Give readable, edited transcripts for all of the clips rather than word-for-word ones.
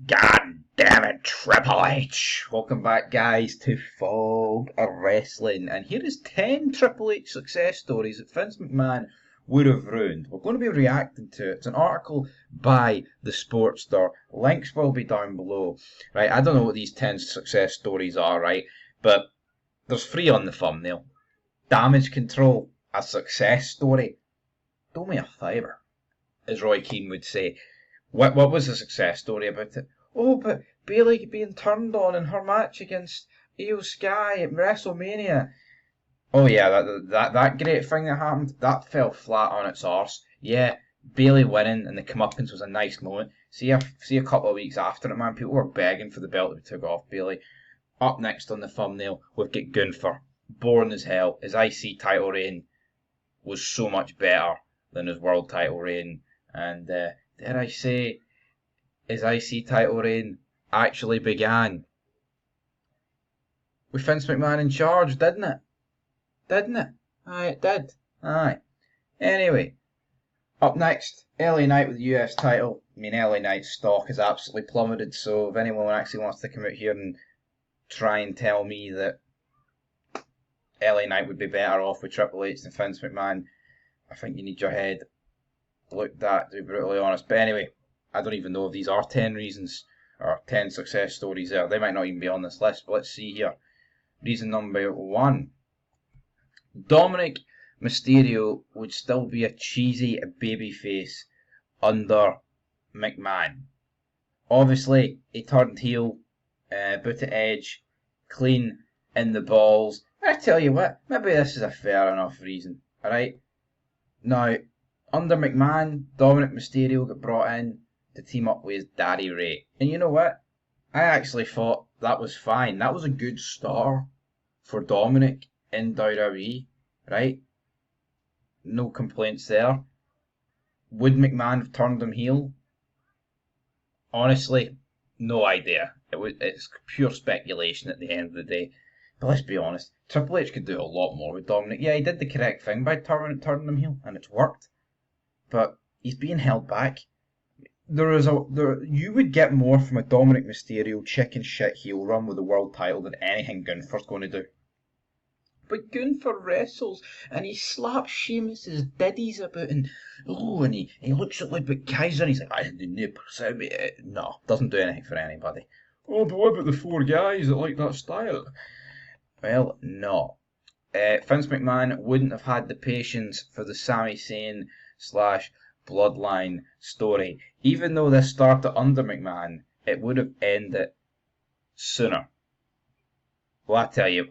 God damn it, Triple H! Welcome back, guys, to Fog of Wrestling. And here is 10 Triple H success stories that Vince McMahon would have ruined. We're going to be reacting to it. It's an article by the Sportster. Links will be down below. Right, I don't know what these 10 success stories are, right? But there's 3 on the thumbnail. Damage Control, a success story. Do me a favour, as Roy Keane would say. What was the success story about it? Oh, but Bayley being turned on in her match against Io Sky at WrestleMania. Oh yeah, that great thing that happened, that fell flat on its arse. Yeah, Bayley winning and the comeuppance was a nice moment. See a couple of weeks after it, man, people were begging for the belt to be took off Bayley. Up next on the thumbnail, we've got Gunther. Boring as hell. His IC title reign was so much better than his world title reign. And dare I say, his IC title reign actually began with Vince McMahon in charge, didn't it? Didn't it? Aye, it did. Aye. Anyway, up next, LA Knight with the US title. I mean, LA Knight's stock has absolutely plummeted, so if anyone actually wants to come out here and try and tell me that LA Knight would be better off with Triple H than Vince McMahon, I think you need your head looked at, to be brutally honest. But anyway, I don't even know if these are 10 reasons or 10 success stories there. They might not even be on this list, but let's see here. Reason number 1. Dominic Mysterio would still be a cheesy babyface under McMahon. Obviously, he turned heel, boot to Edge, clean in the balls. I tell you what, maybe this is a fair enough reason, alright? Now, under McMahon, Dominic Mysterio got brought in to team up with his daddy Ray. And you know what? I actually thought that was fine. That was a good start for Dominic in WWE, right? No complaints there. Would McMahon have turned him heel? Honestly, no idea. It's pure speculation at the end of the day. But let's be honest, Triple H could do a lot more with Dominic. Yeah, he did the correct thing by turning him heel, and it's worked. But he's being held back. You would get more from a Dominic Mysterio chicken shit heel run with the world title than anything Gunther's going to do. But Gunther wrestles and he slaps Sheamus's diddies about and he looks at Ludwig Kaiser and he's like, I didn't know. No, doesn't do anything for anybody. Oh, but what about the 4 guys that like that style? Well, no. Vince McMahon wouldn't have had the patience for the Sami Zayn / Bloodline story. Even though this started under McMahon, it would have ended sooner. Well, I tell you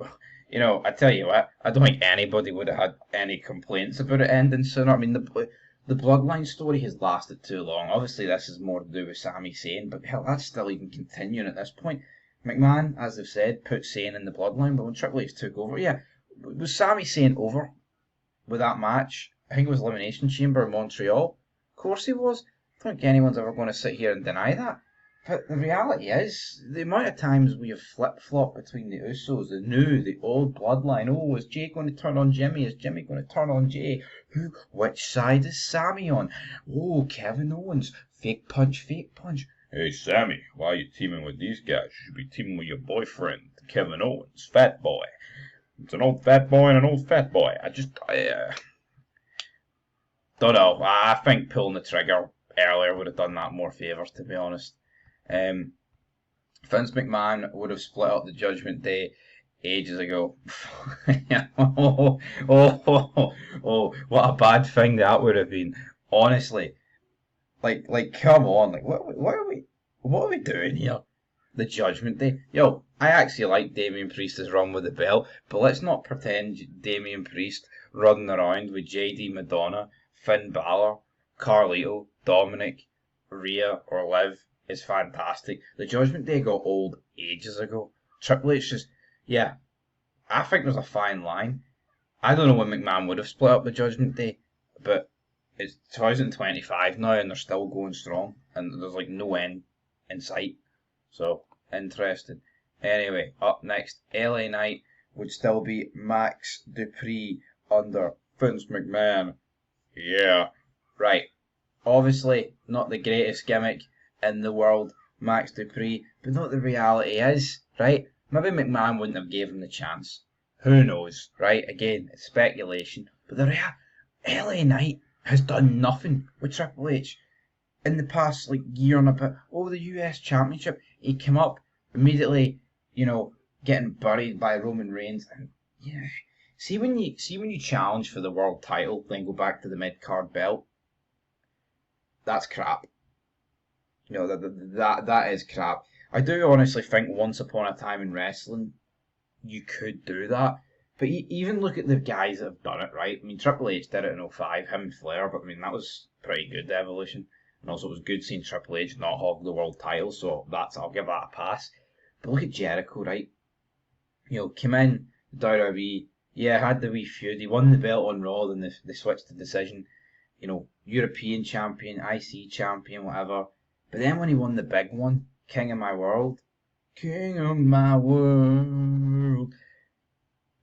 what, I don't think anybody would have had any complaints about it ending sooner. I mean, the Bloodline story has lasted too long. Obviously, this is more to do with Sami Zayn, but hell, that's still even continuing at this point. McMahon, as they've said, put Zayn in the Bloodline, but when Triple H took over, yeah, was Sami Zayn over with that match? I think it was Elimination Chamber in Montreal. Of course he was. I don't think anyone's ever going to sit here and deny that. But the reality is, the amount of times we have flip-flopped between the Usos, the new, the old bloodline. Oh, is Jay going to turn on Jimmy? Is Jimmy going to turn on Jay? Which side is Sammy on? Oh, Kevin Owens. Fake punch, fake punch. Hey, Sammy, why are you teaming with these guys? You should be teaming with your boyfriend, Kevin Owens, fat boy. It's an old fat boy and an old fat boy. I don't know. I think pulling the trigger earlier would have done that more favours, to be honest. Vince McMahon would have split up the Judgment Day ages ago. Oh, what a bad thing that would have been. Honestly, like, come on, like, what are we doing here? The Judgment Day. Yo, I actually like Damian Priest's run with the belt, but let's not pretend Damian Priest running around with JD Madonna, Finn Balor, Carlito, Dominic, Rhea, or Liv is fantastic. The Judgment Day got old ages ago. Triple H just, yeah, I think there's a fine line. I don't know when McMahon would have split up the Judgment Day, but it's 2025 now and they're still going strong, and there's like no end in sight. So, interesting. Anyway, up next, LA Knight would still be Max Dupree under Vince McMahon. Yeah, right. Obviously, not the greatest gimmick in the world. Max Dupree, but not the reality is, right? Maybe McMahon wouldn't have gave him the chance. Who knows, right? Again, it's speculation. But the LA Knight has done nothing with Triple H in the past year and a bit. Over the US Championship, he came up immediately, getting buried by Roman Reigns, and see when you challenge for the world title, then go back to the mid card belt. That's crap. That is crap. I do honestly think once upon a time in wrestling, you could do that. But even look at the guys that have done it, right? I mean, Triple H did it in 05, him and Flair, but I mean, that was pretty good, the evolution. And also, it was good seeing Triple H not hog the world title, so I'll give that a pass. But look at Jericho, right? Came in, the WWE, had the wee feud. He won the belt on Raw, then they switched to decision. European champion, IC champion, whatever. But then when he won the big one, King of My World,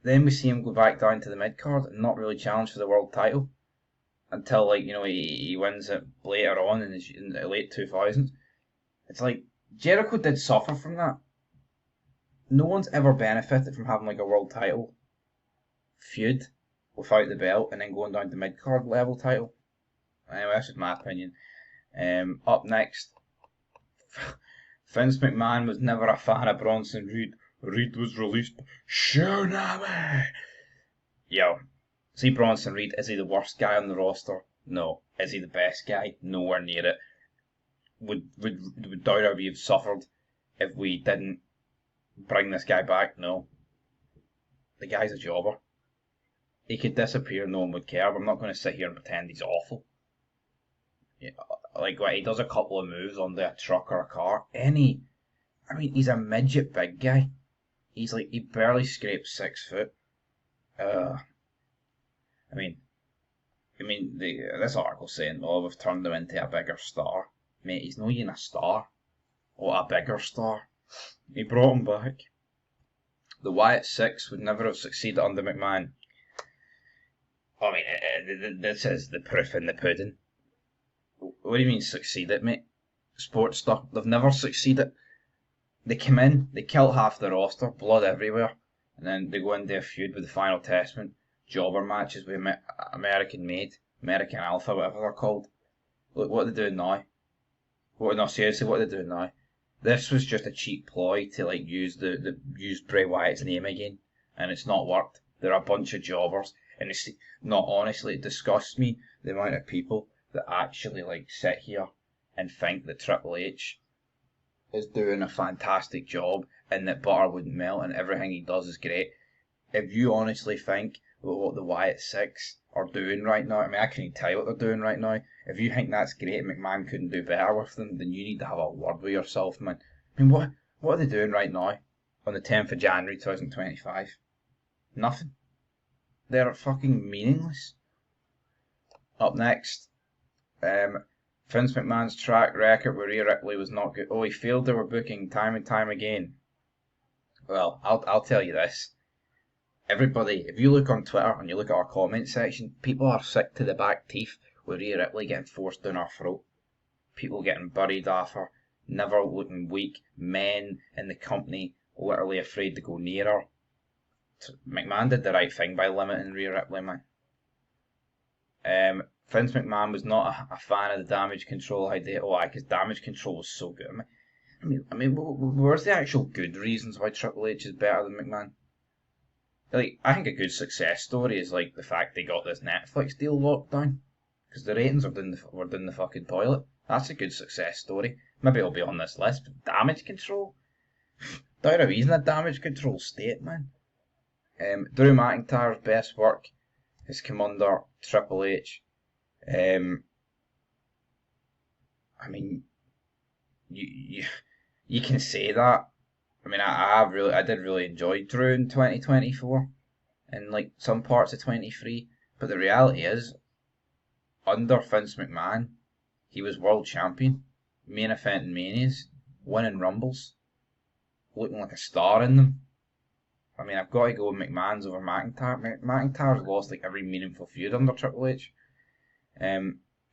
then we see him go back down to the mid card and not really challenge for the world title until he wins it later on in the late 2000s. It's like Jericho did suffer from that. No one's ever benefited from having a world title feud without the belt and then going down to mid card level title. Anyway, that's just my opinion. Up next, Vince McMahon was never a fan of Bronson Reed. Reed was released by Tsunami. See Bronson Reed, is he the worst guy on the roster? No. Is he the best guy? Nowhere near it. Would WWE have suffered if we didn't bring this guy back? No. The guy's a jobber. He could disappear, no one would care, but I'm not going to sit here and pretend he's awful. He does a couple of moves on a truck or a car. He's a midget big guy. He barely scrapes 6 foot. This article's saying, we've turned him into a bigger star. Mate, he's not even a star. Or a bigger star. He brought him back. The Wyatt Six would never have succeeded under McMahon. This is the proof in the pudding. What do you mean succeeded, mate? Sports stuff. They've never succeeded. They come in, they kill half the roster, blood everywhere, and then they go into a feud with the Final Testament, jobber matches with American Made, American Alpha, whatever they're called. Look what they're doing now. Seriously, what they're doing now. This was just a cheap ploy to use Bray Wyatt's name again, and it's not worked. They're a bunch of jobbers, and it disgusts me the amount of people that actually sit here and think that Triple H is doing a fantastic job and that butter wouldn't melt and everything he does is great. If you honestly think what the Wyatt Six are doing right now, I can't even tell you what they're doing right now. If you think that's great and McMahon couldn't do better with them, then you need to have a word with yourself, man. What are they doing right now on the 10th of January 2025? Nothing. They're fucking meaningless. Up next, Vince McMahon's track record with Rhea Ripley was not good. He failed their booking time and time again. Well, I'll tell you this. Everybody, if you look on Twitter and you look at our comment section, people are sick to the back teeth with Rhea Ripley getting forced down her throat. People getting buried off her, never looking weak, men in the company literally afraid to go near her. McMahon did the right thing by limiting Rhea Ripley, man. Vince McMahon was not a fan of the damage control idea. Because damage control was so good. Where's the actual good reasons why Triple H is better than McMahon? I think a good success story is the fact they got this Netflix deal locked down. Because the ratings were down the fucking toilet. That's a good success story. Maybe it'll be on this list. But damage control? WWE's in a damage control state, man. Drew McIntyre's best work has come under Triple H. You can say that. I did really enjoy Drew in 2024 and some parts of 23, but the reality is, under Vince McMahon, he was world champion, main event in Manias, winning Rumbles, looking like a star in them. I've got to go with McMahon's over McIntyre. McIntyre's lost every meaningful feud under Triple H.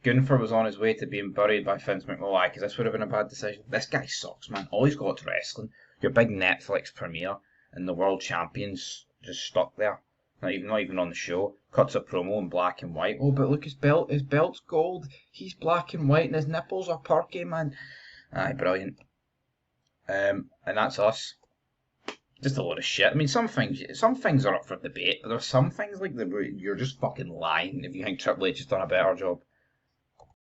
Gunther was on his way to being buried by Vince McMahon, because this would have been a bad decision. This guy sucks, man. All he's got is wrestling. Your big Netflix premiere, and the world champions just stuck there. Not even on the show. Cuts a promo in black and white. Oh, but look, his belt's gold. He's black and white, and his nipples are perky, man. Aye, brilliant. And that's us. Just a load of shit. I mean, some things are up for debate, but there's some things like you're just fucking lying if you think Triple H has done a better job.